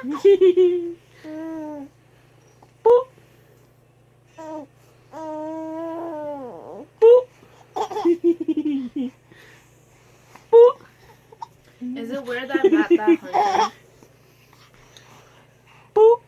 Poop. Poop. Poop. Is it weird that I'm not that hungry? Poop.